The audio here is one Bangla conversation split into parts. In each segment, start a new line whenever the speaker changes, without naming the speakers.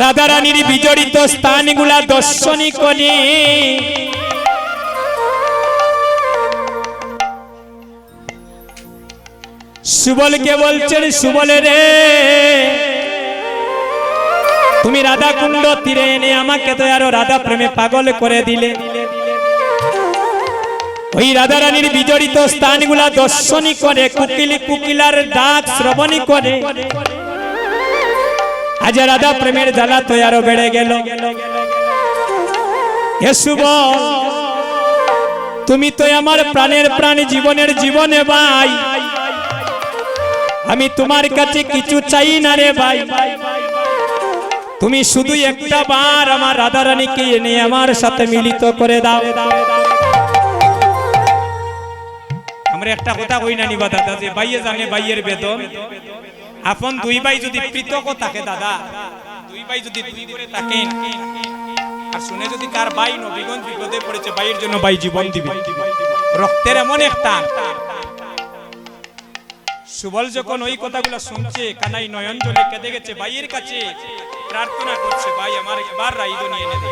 রাধারানীর বিজড়িত স্থানগুলা দর্শনী করে সুবলকে বলছেন, সুবল রে তুমি রাধা কুণ্ড তীরে এনে আমাকে তো আরো রাধা প্রেমে পাগল করে দিলে। ওই রাধারানীর বিজড়িত স্থানগুলা দর্শনী করে, কুকিলি কুকিলার ডাক শ্রবণী করে। আজ রাধা প্রেমের জ্বালা তো আরো বেড়ে গেল। হে সুবল, তুমি তো আমার প্রাণের প্রাণ, জীবনের জীবনে ভাই। আমি তোমার কাছে কিছু চাই না রে ভাই, তুমি শুধু একটা বার আমার রাধারানীকে এনে আমার সাথে মিলিত করে দাও। আমরা একটা কথা কই না নিবা দাদা, যে ভাইয়ে জানে ভাইয়ের বেদন। আপন দুই ভাই যদি পৃথক থাকে দাদা, দুই ভাই যদি দুই করে থাকেন আর শুনে যদি কার ভাই নবীগঞ্জ বিপদে পড়েছে, ভাইয়ের জন্য ভাই জীবন দিবে, রক্তের এমন একটা। সুবল যখন ওই কথাগুলো শুনছে, কানাই নয়ন জলে কেঁদে গেছে, ভাইয়ের কাছে প্রার্থনা করছে, ভাই আমার এবার রাইদো নিয়ে এনে দে।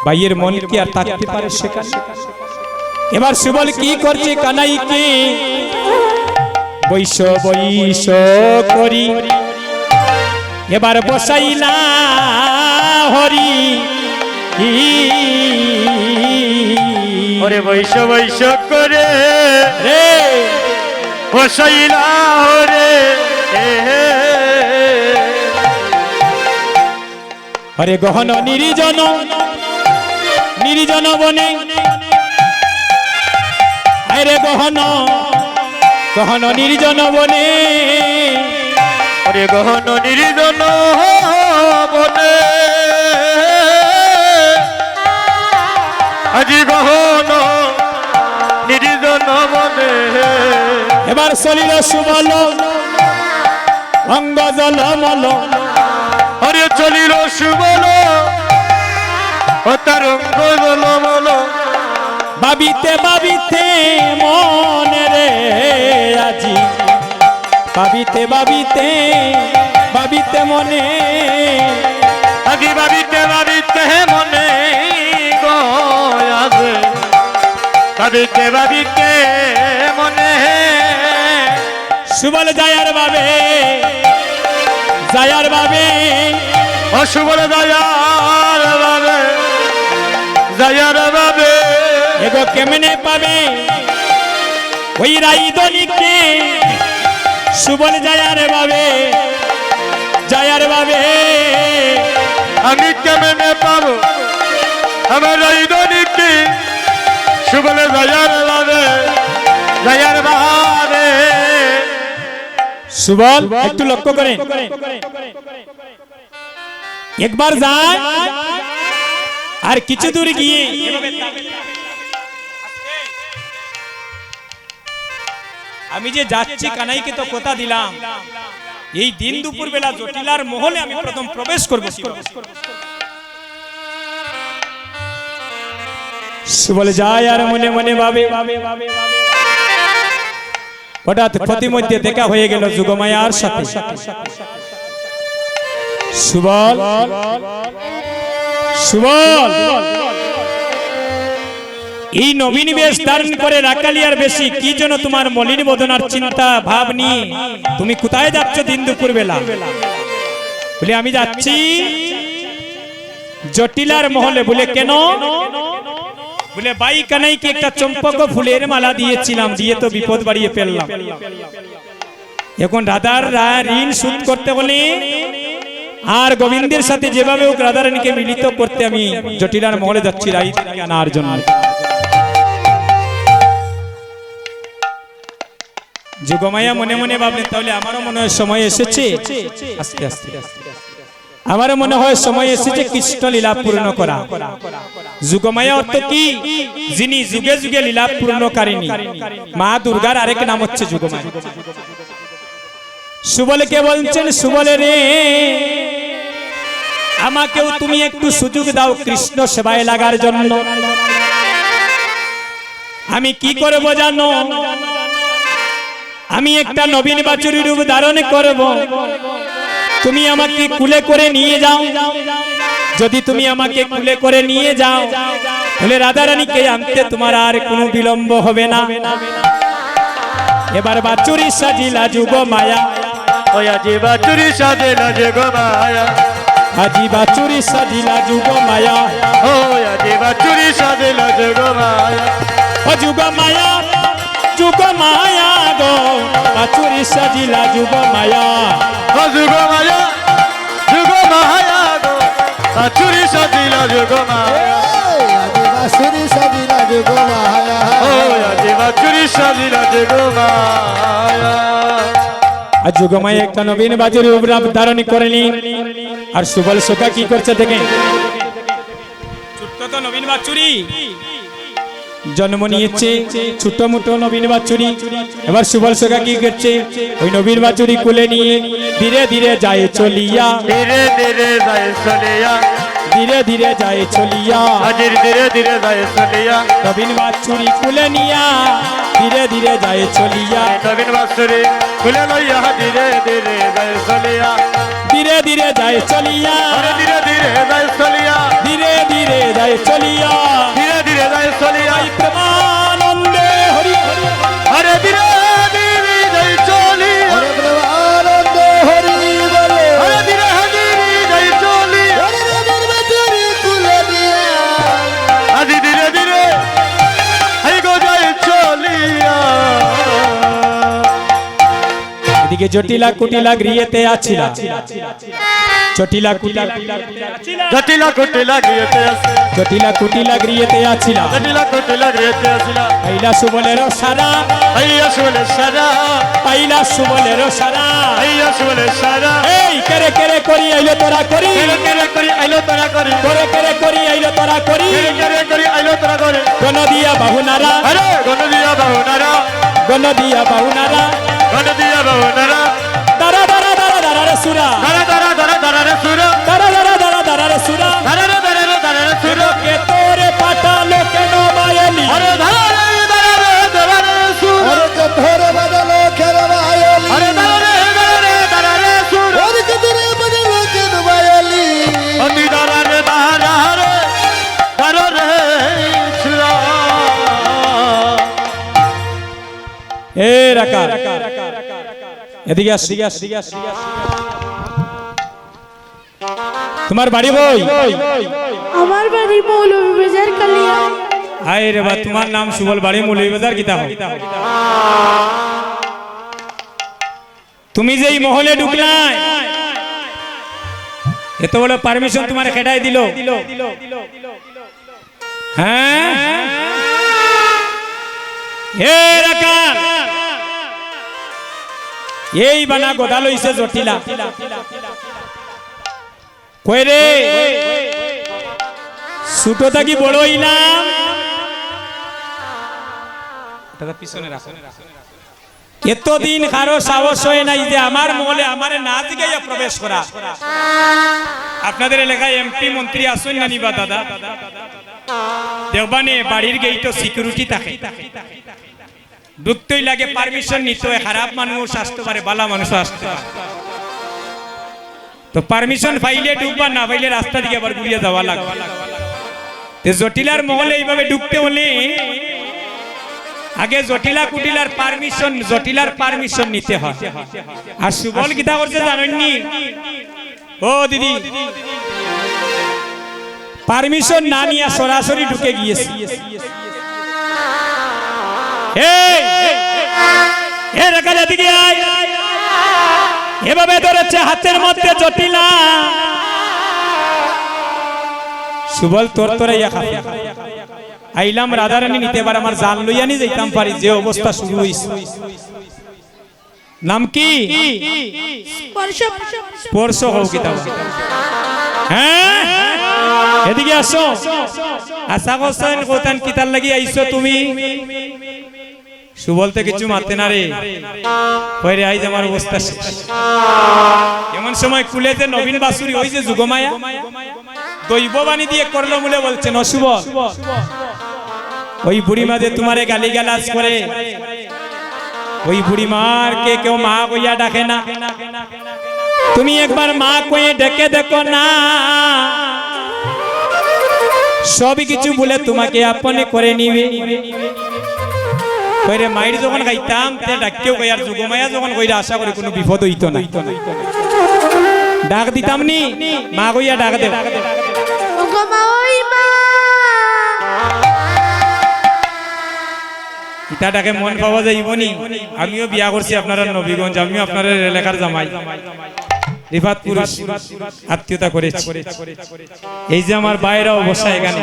ভাইয়ের মন কি আর থাকতে পারে সেখানে? এবার সুবল কি করছে, কানাইকে বৈশ বৈশ করি এবার বসাইলা হরি।
ওরে বৈশ বৈশ করে
রে
বসাইলা হরে,
হরে গহন নির্জন নির্জন বনে, আরে গহন গহন নির্জন বনে,
ওরে গহন নির্জন বনে, আজি গহন নির্জন বনে।
এবার চলিল সুবল অঙ্গ জলমল,
ওরে চলিল সুবল ও তার অঙ্গ জলমল।
ভাবিতে ভাবিতে মনে রে আজি, ভাবিতে ভাবিতে ভাবিতে মনে,
আজি ভাবিতে ভাবিতে মনে গো আছে, ভাবিতে ভাবিতে মনে।
সুবল যায়ার বাবে যায়ার বাবে,
ও সুবল যায়ার বাবে যায়ার বাবে,
এগো কেমনে পাবে ওই রাইদনিকে? সুবল যায়ার বাবে যায়ার বাবে,
আমি কেমনে পাবো আমার রাইদনিকে? সুবল যায়ার বাবে যায়ার বাবে।
সুবল একটু লক্ষ্য করেন, একবার যায় আর কিছু দূর গিয়ে আমি যে যাচ্ছি, কানাইকে তো কথা দিলাম এই দিন দুপুর বেলা জটিলার মহলে আমি প্রথম প্রবেশ করব। সুবল যায় আর মনে মনে ভাবে, হঠাৎ প্রতিমধ্যে দেখা হয়ে গেল যুগমায়ার সাথে। সুবল সুবল এই নবীন বেশ ধারণ করে রাকালিয়ার বেশি কি যেন তোমার মলিন বদনার চিন্তা ভাব নিয়ে তুমি কোথায় যাচ্ছ দিন দুপুর বেলা? বলে আমি যাচ্ছি জটিলার মহলে। বলে কেন? বলে ভাই কানাইকে একটা চম্পক ফুলের মালা দিয়েছিলাম, দিয়ে তো বিপদ বাড়িয়ে ফেললাম। এখন রাধার ঋণ শোধ করতে হলে আর গোবিন্দের সাথে যেভাবে হোক রাধারানীকে মিলিত করতে আমি জটিলার মহলে যাচ্ছি রাই আনার জন্য। যুগমায়া মনে মনে ভাবলেন, তাহলে আমারও মনে হয় সময় এসেছে, আস্তে আস্তে আমারও মনে হয় সময় এসেছে কৃষ্ণ লীলা পূর্ণ করা। যুগমায়া অর্থ কি? যিনি যুগে যুগে লীলা পূর্ণকারিণী। মা দুর্গার আরেক নাম হচ্ছে যুগমায়া। সুবলকে বলছেন, সুবল রে আমাকেও তুমি একটু সুযোগ দাও কৃষ্ণ সেবায় লাগার জন্য। আমি কি করব জানো? আমি একটা নবীন বাছুরি রূপ ধারণ করব, তুমি আমাকে কুলে করে নিয়ে যাও। যদি তুমি আমাকে কুলে করে নিয়ে যাও তাহলে রাধারানীকে আনতে তোমার আর কোনো বিলম্ব হবে না। এবার বাচুরি সাজিলা যুগ মায়া,
ওই আজি বাচুরি সাজিলা যুগ মায়া,
আজি বাচুরি সাজিলা যুগ মায়া,
ওই আজি বাচুরি সাজিলা যুগ মায়া,
ও যুগ মায়া যুগ মায়া গো, বাচুরি সাজিলা যুগ মায়া,
ও যুগ মায়া গো, বাচুরি সাজিলা যুগ মায়া,
বাঁশুরি সাজিলা যুগ মায়া,
ওই আজি বাচুরি সাজিলা যুগ মায়া।
আর যুগ মায়া একটা নবীন বাজুর রূপ ধারণ করেনি। আর সুবল সোকা কি করছে দেখেন, ছোট্ট তো নবীন বাচ্চুরি জন্ম নিয়েছে, ছোট মোটো নবীন বাচ্চুরি। এবার সুবল সোকা কি করছে, ওই নবীন বাচ্চুরি কোলে নিয়ে ধীরে ধীরে যায় চলিয়া,
ধীরে ধীরে যায় চলিয়া,
ধীরে ধীরে যায় চলিয়া,
আজির ধীরে ধীরে যায় চলিয়া,
নবীন বাচ্চুরি কোলে নিয়া ধীরে ধীরে যায় চলিয়া,
নবীন বাসুরি খুলে লইয়া ধীরে ধীরে যায় চলিয়া,
ধীরে ধীরে যায় চলিয়া,
আরে ধীরে ধীরে যায় চলিয়া,
ধীরে ধীরে যায় চলিয়া,
ধীরে ধীরে যায় চলিয়া,
প্রেমানন্দে হরি হরি,
আরে ধীরে ধীরে যায় চলিয়া,
হরে প্রেমানন্দ হরি বলে,
আরে ধীরে ধীরে যায় চলিয়া,
হরে রামের বাঁশুরি তুলে দিয়া,
আজি ধীরে ধীরে হাই গো যায় চলিয়া।
এদিকে জটিলা কুটিলা গৃহেতে আছিলা, জটিলা কুটিলা
জটিলা কুটিলা গিয়েতে আসে,
জটিলা কুটিলা গৃহেতে আছিলা,
জটিলা কুটিলা গিয়েতে আসিলা,
পাইলা সুবলের সারা,
আইয়া শুনে সারা,
পাইলা সুবলের সারা,
আইয়া শুনে সারা,
এই কেরে কেরে করি আইলো তোরা করি,
কেরে কেরে করি আইলো তোরা করি,
করে কেরে করি আইলো তোরা করি,
কেরে কেরে করি আইলো তোরা করে,
গণ দিয়া বাহুনারা,
আরে গণ দিয়া বাহুনারা,
গণ দিয়া বাহুনারা,
গণ দিয়া বাহুনারা,
দারা দারা দারা দারা রে সুরা,
দারা দারা দারা দারা রে সুরা,
দারা দারা দারা দারা রে সুরা,
দারা রে দারা রে দারা রে সুরা,
কে তোরে পাঠালো কেন মায়ালি,
আরে দারা রে দারা রে দারা রে সুরা,
হরে কঠোর বদলো খেরবায়লি,
আরে দারা রে দারা রে সুরা,
হরে কঠোর বদলো খেরবায়লি,
অতি দারা রে দারা রে সুরা।
এ রাকা এদিকে আস, তোমার বাড়ি বই,
আমার বাড়ি মৌলভীবাজার কালিয়া।
হায় রে বা, তোমার নাম সুবল, বাড়ি মৌলভীবাজার কিতা হয়? তুমি যে এই মহলে ঢুকলাই, এত বড় পারমিশন তোমার খেটাই দিল? হ্যাঁ হে রাকা, এই বানা গোদা লইছে জটিলা, কই রে ছোট থাকি বড় হইলাম, পিছনে রাখো, এতদিন কারো সাহস হয় নাই যে আমার মহলে আমার না দিকে প্রবেশ করা। আপনাদের এলাকায় এমপি মন্ত্রী আসুন না নিবা দাদা, দেওবানে বাড়ির গেইটো সিকিউরিটি থাকে, ঢুকতেই লাগে পারমিশন নিতে হয়, খারাপ মানুষ আসতে পারে, ভালো মানুষ আসতে পারে, তো পারমিশন পাইলে ঢুকবা, না পাইলে রাস্তা দিকে আবার ঘুরিয়ে যাওয়া লাগবে। জটিলার মহলে এইভাবে ঢুকতে হলে আগে জটিলা কুটিলার পারমিশন নিতে হয়। আর সুবল কিতা করছে জানেননি? ও দিদি, পারমিশন না নিয়ে সরাসরি ঢুকে গিয়েছে। এভাবে ধরেছে হাতের মধ্যে জটিলা, সুবল তোর তোরে আইলাম রাধারানী নিতে পারে, আমার জান লইয়া নি যাইতাম পারি, যে অবস্থা শুরু হইছে। নাম কি? স্পর্শ হও কিতাব। হ্যাঁ এদিকে আসো, আশা করছেন কোথান কিতার লাগি আইছো তুমি? সুবলতে কিছু মারতে না রে, কইরে আইজ আমার অবস্থা শেষ। এমন সময় কুলেতে নবীন বাসুরি ওই যে যুগমায়া দৈববাণী দিয়ে করলো বলে বলছেন, অশুভ ওই বুড়িমা যে তোমারে গালিগালাজ করে, ওই বুড়িমার কে কেউ মা কইয়া ডাকে না, তুমি একবার মা কয়ে ডেকে দেখো না, সব কিছু বলে তোমাকে আপনে করে নিবে। কইরে মাইর যখন গাইতাম তে ডাককেও কই, আর যুগমায়া যখন কইরা আশা করি কোনো বিপদ হইতো না। ডাক দিতাম নি মা কইয়া ডাক দে।
ওগো মা ওই মা,
ইটা ডাকে মন পাওয়া যাইব নি। আমিও বিয়া করছি আপনারা নবীগঞ্জ, আমিও আপনার এলাকার জামাই, রিফাতপুর আত্মীয়তা করেছি। এই যে আমার বাইরে অবস্থা এখানে,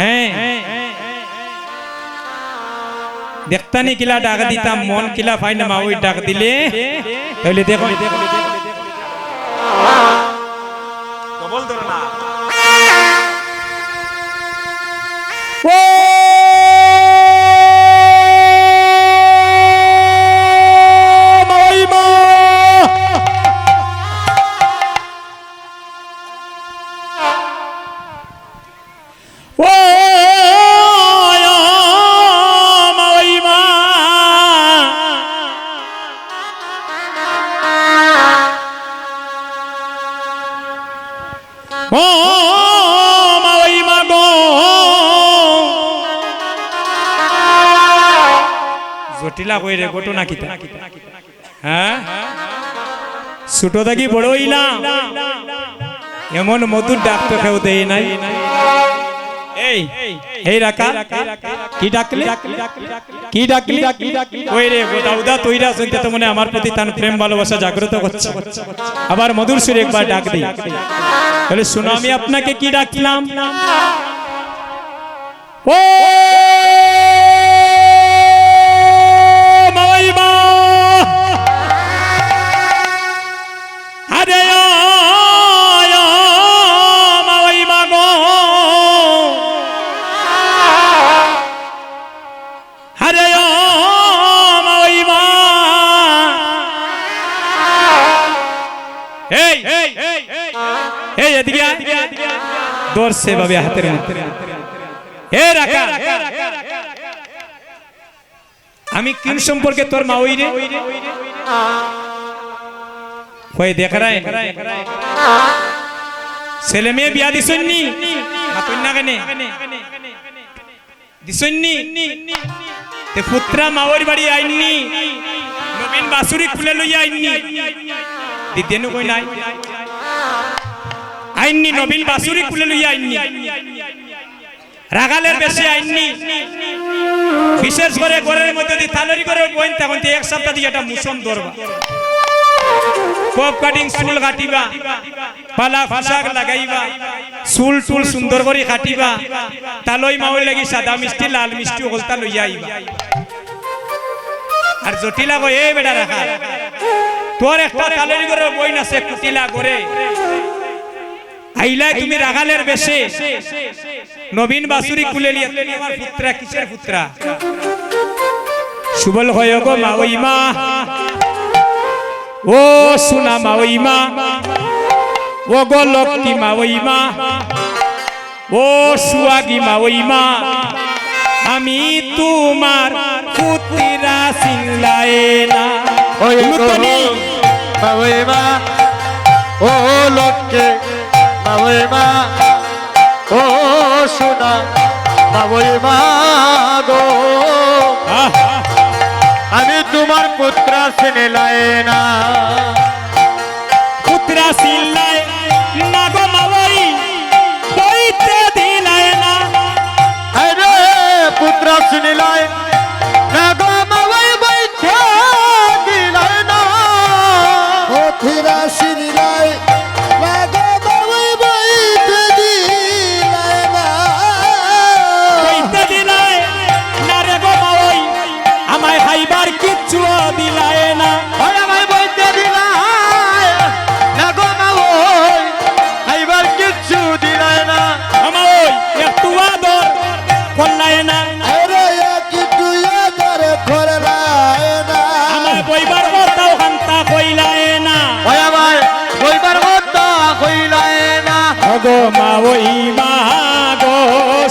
হ্যাঁ দেখতানি কিলা ডাক দিতাম, মন কিলা পাই না মা ওই ডাক দিলে। তাহলে দেখো জটিলা কই রে ঘটনা কিতা? হ্যাঁ ছোট থাকি বড় হইলাম, এমন মধুর ডাক তো কেউ দেয় নাই। এই এই রাকা কি ডাকলি, কি ডাকলি? ওই রে দাউদা তৈরা শুনতে তো মনে আমার প্রতি তার প্রেম ভালোবাসা জাগ্রত করছে। আবার মধুর সুরে একবার ডাক দিই, তাহলে শুনো আমি আপনাকে কি ডাকলাম। ও মাইবা, আরে মাইবা গো, আরে মাইবা, এই এই এই এদিকে দৌড় সে ভাবে হাতের মধ্যে। হে রাখা, আমি কিন সম্পর্কে তোর মা ওই রে কই দেখ রায় ছেলে মেয়ে বিয়া দিছন্নি না কেন দিছন্নি? তে পুত্রা মাওর বাড়ি আইননি, নবীন বাসুরি খুলে লইয়া আইননি, দিতেনু কই নাই আইননি, নবীন বাসুরি খুলে লইয়া আইননি, রাগালের বেশি আইননি। বিশেষ করে ঘরের মধ্যে যদি থালরি করে বইন তখন এক সপ্তাহ দিয়ে একটা মুসম ধরবা, কপ কাটিং চুল কাটিবা, পালা ফাঁসাক লাগাইবা, চুল টুল সুন্দর করে কাটিবা, তালই মাওই লাগি সাদা মিষ্টি লাল মিষ্টি হলতা লইয়া আইবা। আর জটিলা কই এই বেটা রাখা, তোর একটা থালরি করে বইন আছে কুটিলা করে আইলাই তুমি রাগালের বেশে নবীন বাসুরি কুলে লিয়া, তুমি আমার পুত্রা কিসের পুত্রা? সুবল হয় গো মা ওই মা, ও সোনা মা ওই মা, ও গো লক্ষ্মী মা ওই মা, ও সুয়াগী মা ওই মা, আমি তোমার পুত্রা চিনলাই না।
ওই মা ওই মা, ও লক্ষ্মী মা ওই মা, ও সোনা মা ওই মা গো, আমি তোমার পুত্র চিনলাই না।
পুত্রা চিনলাই না গো মা ওই বইতে দিলাই না,
আরে পুত্র চিনলাই না গো মা ওই বইতে দিলাই না।
ও থিরা সিরিলাই লাগো বাবুই বইতে দিলাই না,
বইতে দিলাই না রে গো মা ওই আমায় খাইবার কিচ্ছু দিলাই না।
ওই আমায় বইতে দিলাই না গো মা ওই খাইবার কিচ্ছু দিলাই না।
আমা ওই একটু আদর করলাই না,
আরে কি তুই আদর করলাই না,
আমায় বইবার কথাও হান্তা কইলাই না।
ওই আমায় বইবার কথা কইলাই না।
গো মা ওই মা গো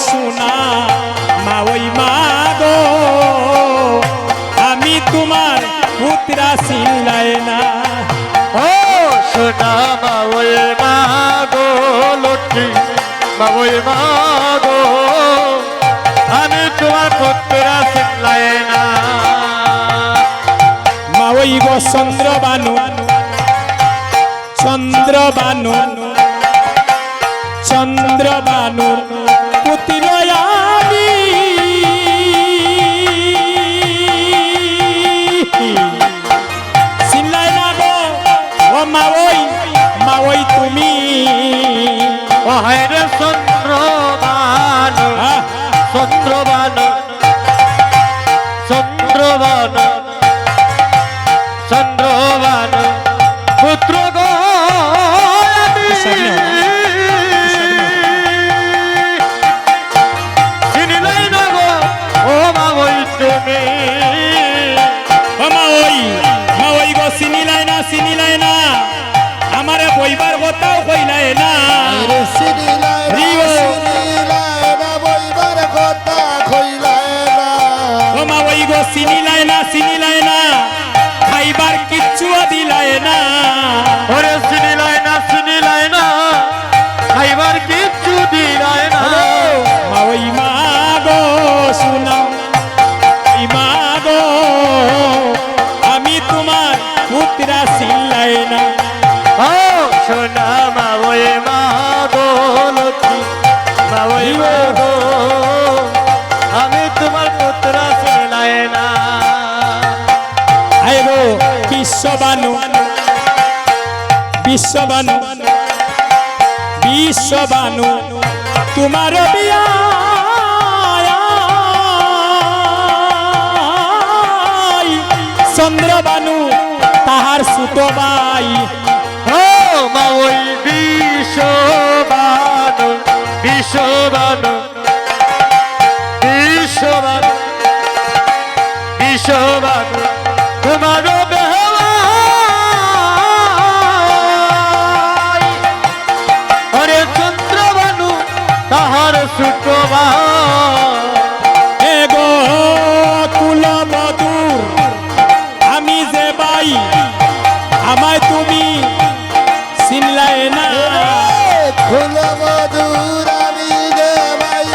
সোনা মা ওই মা গো, আমি তোমার পুত্রা চিনলাই না।
ও সোনা ওই মা গো আমি তোমার পুত্র চিনলাই না
মা ওই গো চন্দ্রবানু চন্দ্রবানু চন্দ্রবানু পুত্র আমি চিনলাই না গো ও মা ওই তুমি
ও হায় রে চন্দ্রবান
আহ,
চন্দ্রবান চন্দ্রবান চন্দ্রবান পুত্র গো আমি চিনিলাই না গো ও মা ওই তুমি
ও মা ওই গো চিনিলাই না আমারে বইবার কথাও কইলাই না
রে সিনিলায় না
রিও।
সিনিলায় না বইবার কথা কইলায় না
ও মা ওই গো চিনিলাই না খাইবার কিচ্ছুও দিলাই না
ওরে চিনিলাই না খাইবার কিচ্ছু দিলাই না
মা ওই মা গো শুনাও ওই মা গো আমি তোমার পুত্রা চিনলাই না
ও সোনা মা ওই মা গো লক্ষ্মী মা ওই মা গো আমি তোমার পুত্র চিনলাই না
আয় গো বিশ্ববানু বিশ্ববানু বিশ্ববানু তোমার বিয়া চন্দ্রবানু তাহার সুতবাই
ও মা ওই বিশ্ববানু বিশ্ববানু বিশ্ববানু বিশ্ববানু তোমার বেহাই অরে চন্দ্রবানু তাহার সুতবা
এগো কুলবধূর আমি যে বাই আমায় তুমি চিনলাই না
ফুল মধুর আমি রে ভাই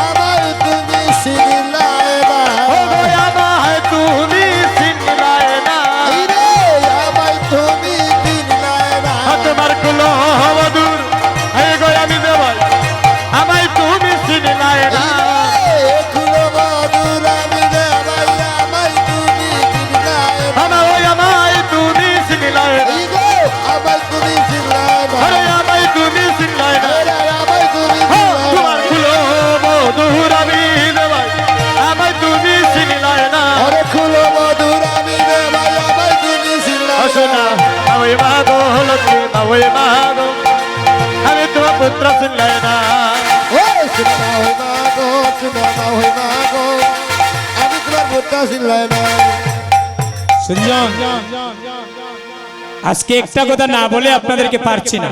আমার তুমি সিনিলায় না
আমায় তুমি চিনলাই না
রে আমায় তুমি দিনলায় না
তোমার কুলো মধুর এই গো আমি দেবাই আমায় তুমি চিনলাই না
ফুল মধুর আমি রে ভাই আমায় তুমি দিনলায় না
আমার ওই আমায় তুমি চিনলাই না
এই গো আমায় তুমি দিনলায় না
আরে আমায় তুমি চিনলাই না
আমায় তুমি
তোমার
দিনলায়
কুলো মধুর আমি দেবাই আমায় তুমি চিনলাই না
আরে ফুল মধুর আমি রে ভাই আমায় তুমি দিনলায়
শোনা ওই মা গো লক্ষ্মী ওই মা গো আমি তোমার পুত্র চিনলাই না
ওই সিনেমা হই মা গো সিনেমা হই মা গো আমি তোমার ভোটটা চিনলাই না
সুজন আজকে একটা কথা না বলে আপনাদেরকে পারছি না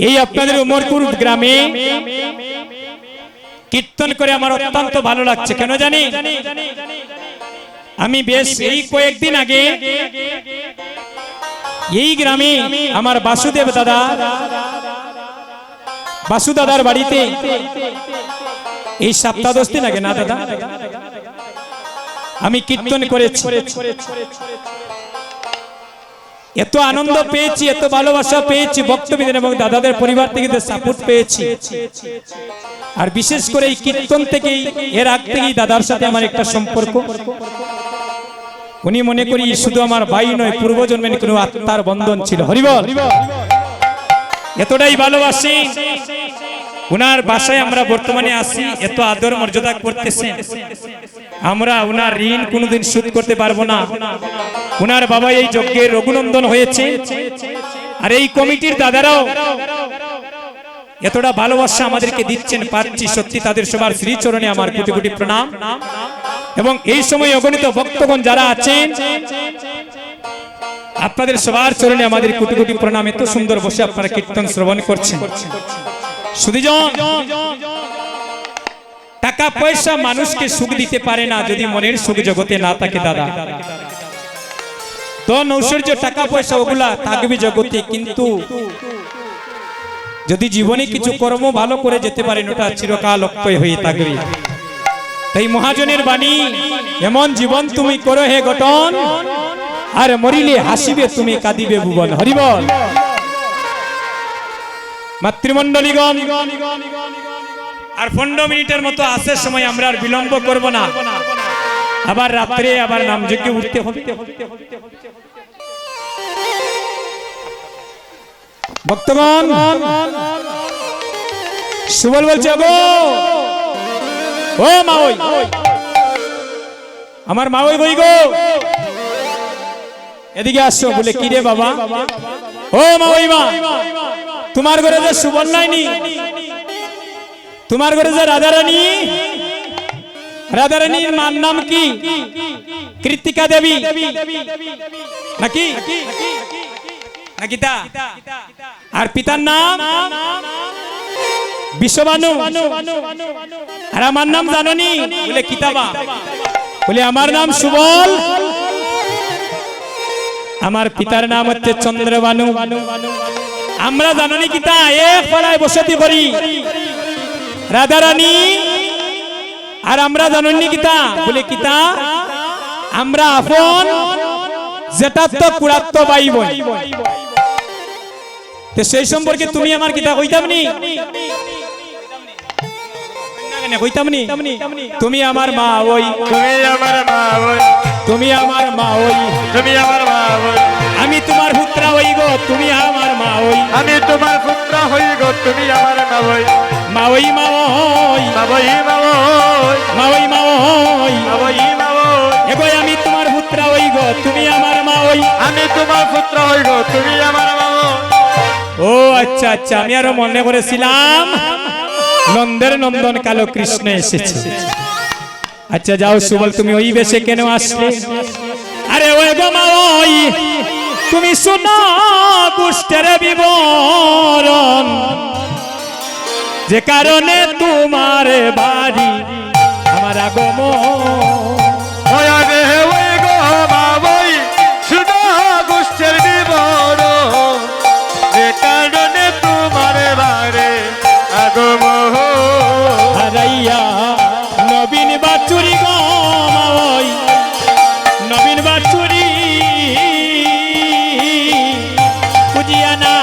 এই আপনাদের উমরপুর গ্রামে কীর্তন করে আমার অত্যন্ত ভালো লাগছে কেন জানি আমি বেশ এই কয়েকদিন আগে এই গ্রামে আমার বাসুদেব দাদা বাসু দাদার বাড়িতে এই সপ্তাহ 10 দিন আগে না দাদা আমি কীর্তন করেছি এত আনন্দ পেয়েছি এত ভালোবাসা পেয়েছি ভক্তবৃন্দ এবং দাদাদের পরিবার থেকে সাপোর্ট পেয়েছি আর বিশেষ করে এই কীর্তন থেকেই এর আগ থেকেই দাদার সাথে আমার একটা সম্পর্ক উনি মনে করি শুধু আমার ভাই নয় পূর্বজন্মের কোনো আত্মার বন্ধন ছিল হরিবল এতটাই ভালোবাসি উনার বাসায় আমরা বর্তমানে আসি এত আদর মর্যাদা করতেছেন আমরা উনার ঋণ কোনোদিন শোধ করতে পারবো না উনার বাবা এই যজ্ঞের রঘুনন্দন হয়েছে আর এই কমিটির দাদারাও এতটা ভালোবাসা আমাদেরকে দিচ্ছেন পাচ্ছি সত্যি তাদের সবার শ্রীচরণে আমার কোটি কোটি প্রণাম এবং এই সময় অগণিত ভক্তগণ যারা আছেন আপনাদের সবার চরণে আমাদের কোটি কোটি প্রণাম এত সুন্দর বসে আপনারা কীর্তন শ্রবণ করছেন সুধীজন টাকা পয়সা মানুষকে সুখ দিতে পারে না যদি মনের সুখ জগতে না থাকে দাদা তো ঐশ্বর্য টাকা পয়সা ওগুলা থাকবে জগতে কিন্তু যদি জীবনে কিছু কর্ম ভালো করে যেতে পারেন ওটা চিরকাল অক্ষয় হয়ে থাকবে। তাই মহাজনের বাণী, এমন জীবন তুমি করো হে গঠন, আর মরিলে হাসিবে তুমি কাঁদিবে ভুবন। হরিবল। মাতৃমণ্ডলীগণ, আর 15 মিনিটের মতো আসার সময় আমরা আর বিলম্ব করব না, আবার রাত্রে আবার নামযজ্ঞে উঠতে হবে। ভক্তগণ, সুবল বলছে গো, ও মাওই, আমার মাওই বই গো, এদিকে আসছো। বলে কি রে বাবা? ও মাওই মা, তোমার ঘরে যে সুবল নাইনি, তোমার ঘরে যে রাধারানী, রাধারানীর মার নাম কি? কৃতিকা দেবী নাকি? নাকি তা? আর পিতার নাম বিশ্ববানু। আর আমার নাম জাননি? বলে কিতাবা। বলে আমার নাম সুবল, আমার পিতার নাম হচ্ছে চন্দ্রবানু। আমরা জাননি কিতা এক পাড়ায় বসতি করি রাধারানী, আর আমরা জাননি কিতা? বলে কিতা? আমরা আপন জেঠাত্ত কুড়াত্ত ভাই বোন। তো সেই সম্পর্কে তুমি আমার কিতা কইতাম নি? কইতাম নি? তুমি আমার মা ওই,
তুমি আমার মা ওই,
তুমি আমার মা ওই,
তুমি আমার মা ওই,
আমি তোমার পুত্র হই গো, তুমি আমার মা ওই,
আমি তোমার পুত্র হই গো, তুমি আমার মা ওই,
মা ওই, মা ওই,
মা ওই, মা ওই,
মা ওই, মা ওই,
মা ওই, মা ওই,
এগো আমি তোমার পুত্র হই গো, তুমি আমার মা ওই,
আমি তোমার পুত্র হই গো, তুমি আমার মা ওই।
ও আচ্ছা আচ্ছা, আমি আরো মনে করেছিলাম নন্দের নন্দন কালো কৃষ্ণ এসেছে। আচ্ছা যাও সুবল, তুমি ওই বেশে কেন আসলে? আরে ওই গো মা ওই, তুমি শোনো কুষ্ঠের বিবরণ, যে কারণে তোমার বাড়ি আমার আগমন।
ওই আগে ওই গো মা ওই, শুনো গোষ্ঠের বিবরণ, যে কারণে তোমার বারে আগমন।
হারাইয়া নবীন বাছুরি গো মা ওই, নবীন বাছুরি বুঝিয়া না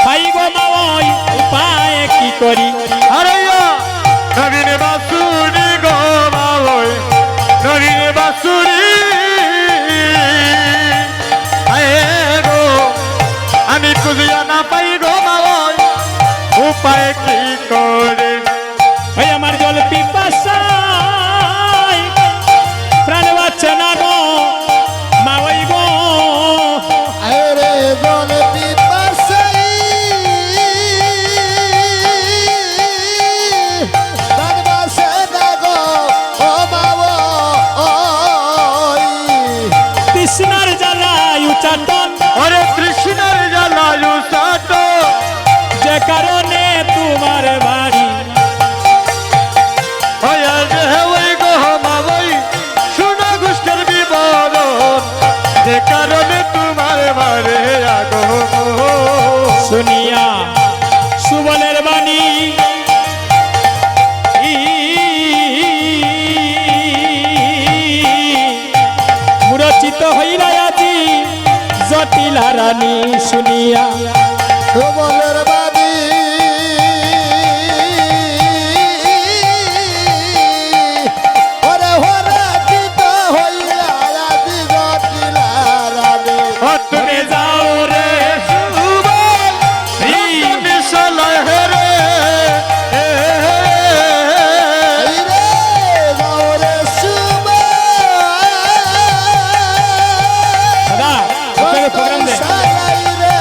পাই গো মা ওই, উপায় কি করি?
আরে নবীন বাসুরি গো মা ওই, নবীন বাসুরি আয়ে গো, আমি খুঁজিয়া না পাই গো মা ওই, উপায় কি করে?
ওই আমার জল পিপাসায় প্রাণ বাঁচে না গো মা ওই গো,
আরে জল পিপাসাই প্রাণ বাঁচে না গো, ও বাবা ওই।
তৃষ্ণার জ্বালায় উচাটন,
ওরে কৃষ্ণের জ্বালায়ু সাত,
যে কারণে তোমার বাড়ি
ওই আগে ওই গো মা ওই, শুনো গোষ্ঠের বিবরণ, যে কারণে তোমার বারে আগমন।
শুনিয়া সুবলের বাণী মুরচিত হইলা আজি জটিলা রানী। শুনিয়া
সুবলের বাণী ওরে হরে চিত হইয়া আজি জটিলা রানী।
ও তুমি যাও রে সুবল,
এই
মিশালয় রে,
এই রে গৌরে সুবল
দাদা আপনাকে প্রোগ্রাম দেন।
সারাই রে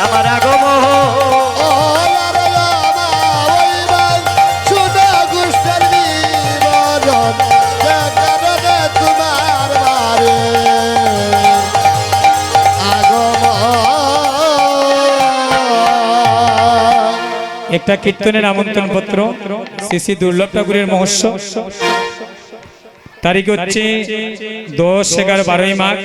আমার আগমন
ও লারে লামা ওই মান সুদা গুষ্টের বিবরণ যে কারণে তোমার বারে আগমন।
একটা কীর্তনের আমন্ত্রণ পত্র শ্রী শ্রী দুর্লভ ঠাকুরের মহোৎসব তারিখ হচ্ছে 10, 11, 12 মাঘ